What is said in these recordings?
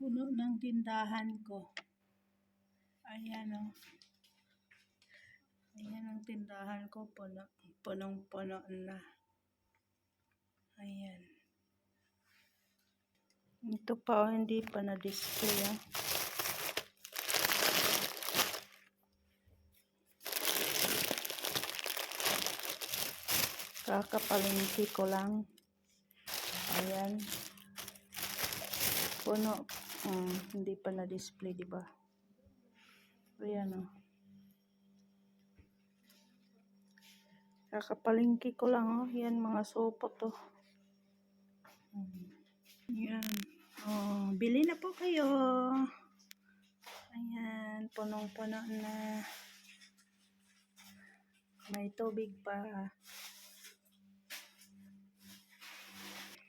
Puno ng tindahan ko. Ayan o. Ayan ang tindahan ko. Punong-puno na. Ayan. Ito pa o, hindi pa na-display o. Kakapalengke ko lang. Ayan. Puno. Hindi pa na-display, diba? Ayan o. Kakapalengke ko lang o. Yan, mga sopa to. Ayan. Oh, bili na po kayo. Ayan, punong-puno na. May tubig pa.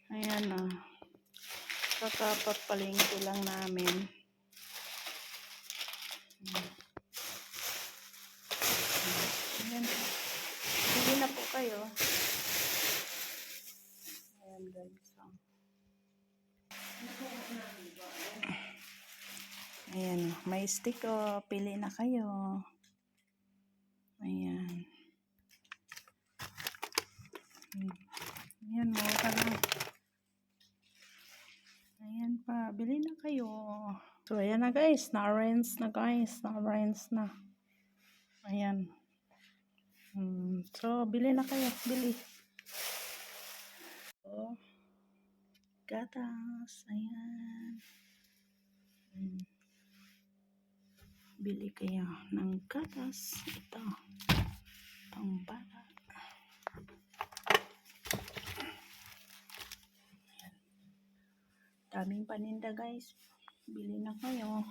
Ayan o. Kakapagpalengke lang namin. Ayan. Bili na po kayo. Ayan guys. Ayan. May stick o. Pili na kayo. Ayan. Ayan. Mura na. Ayan pa. Bili na kayo. So, ayan na guys. Na-rinse na guys. Na-rinse na. Ayan. So, bili na kayo. Bili. So, gatas. Ayan. Bili kayo ng gatas. Ito. Pang bata. Daming paninda guys. Bili na kayo.